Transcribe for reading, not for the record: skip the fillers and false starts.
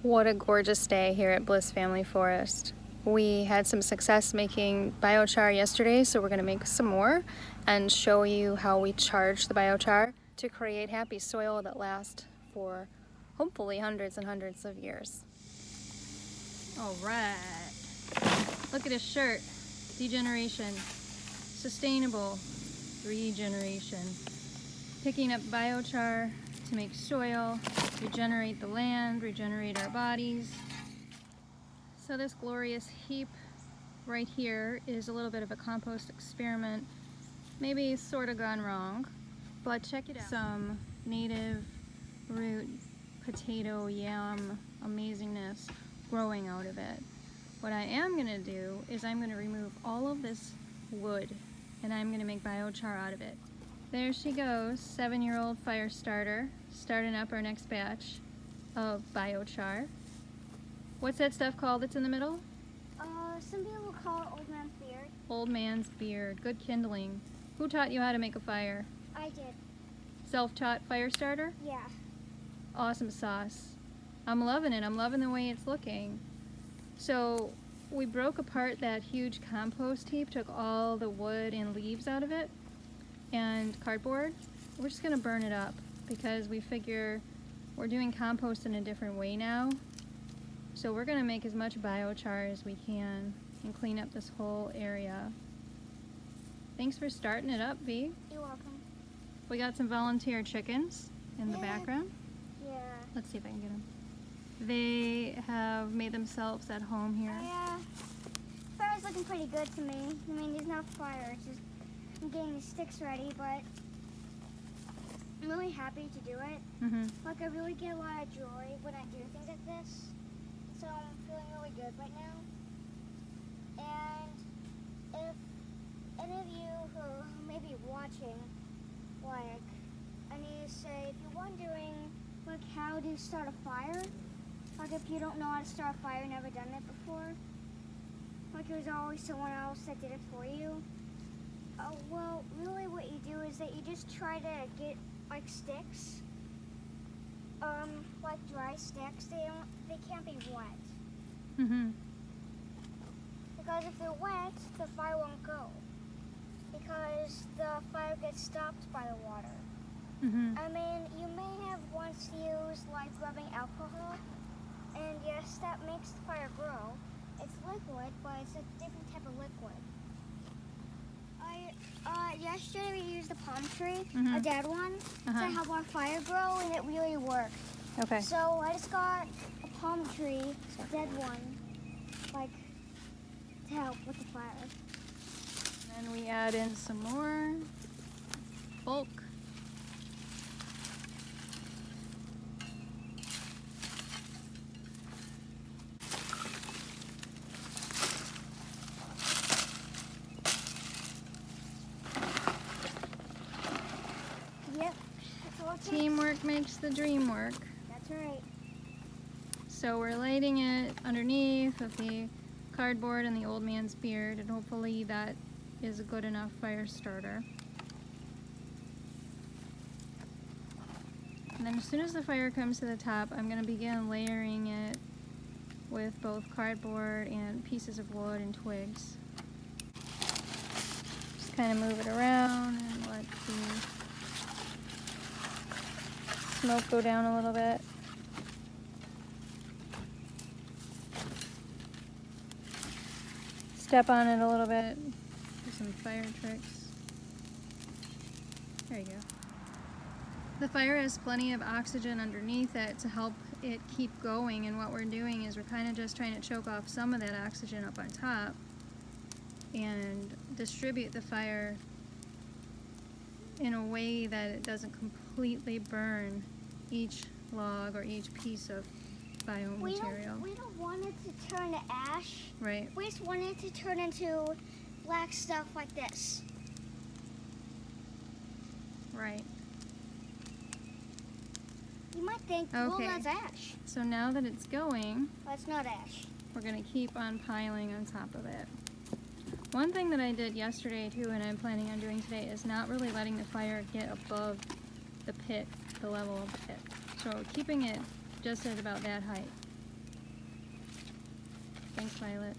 What a gorgeous day here at Bliss Family Forest. We had some success making biochar yesterday, so we're going to make some more and show you how we charge the biochar to create happy soil that lasts for hopefully hundreds and hundreds of years. All right, look at his shirt. Degeneration, sustainable regeneration. Picking up biochar to make soil, regenerate the land, regenerate our bodies. So this glorious heap right here is a little bit of a compost experiment. Maybe sort of gone wrong, but check it out. Some native root potato yam amazingness growing out of it. What I am gonna do is I'm gonna remove all of this wood and I'm gonna make biochar out of it. There she goes, 7-year-old fire starter, starting up our next batch of biochar. What's that stuff called that's in the middle? Some people call it old man's beard. Old man's beard, good kindling. Who taught you how to make a fire? I did. Self-taught fire starter? Yeah. Awesome sauce. I'm loving it, I'm loving the way it's looking. So we broke apart that huge compost heap, took all the wood and leaves out of it, and cardboard. We're just gonna burn it up because we figure we're doing compost in a different way now. So we're gonna make as much biochar as we can and clean up this whole area. Thanks for starting it up, V. You're welcome. We got some volunteer chickens in the background. Yeah. Let's see if I can get them. They have made themselves at home here. Yeah. Fire's looking pretty good to me. I mean, there's no fire. It's just I'm getting the sticks ready, but I'm really happy to do it. Like, I really get a lot of joy when I do things like this. So I'm feeling really good right now. And if any of you who may be watching, like, I need to say, if you're wondering, like, how to start a fire, like, if you don't know how to start a fire, never done it before, like, there's always someone else that did it for you. Well, really what you do is that you just try to get, like, sticks, like dry sticks. They can't be wet. Because if they're wet, the fire won't go. Because the fire gets stopped by the water. I mean, you may have once used, like, rubbing alcohol, and yes, that makes the fire grow. It's liquid, but it's a different type of liquid. Yesterday we used a palm tree, a dead one, to help our fire grow, and it really worked. Okay. So I just got a palm tree, a dead one, like, to help with the fire. And then we add in some more bulk. Yep, that's all it takes. Teamwork makes the dream work. That's right. So we're lighting it underneath of the cardboard and the old man's beard, and hopefully that is a good enough fire starter. And then as soon as the fire comes to the top, I'm going to begin layering it with both cardboard and pieces of wood and twigs. Just kind of move it around and let the smoke go down a little bit. Step on it a little bit. Do some fire tricks. There you go. The fire has plenty of oxygen underneath it to help it keep going, and what we're doing is we're kind of just trying to choke off some of that oxygen up on top and distribute the fire in a way that it doesn't completely burn each log or each piece of biomaterial. We don't want it to turn to ash. Right. We just want it to turn into black stuff like this. Right. You might think, well, that's ash. So now that it's going, That's not ash. we're going to keep on piling on top of it. One thing that I did yesterday too, and I'm planning on doing today, is not really letting the fire get above the pit, the level of the pit. So keeping it just at about that height. Thanks, Violet.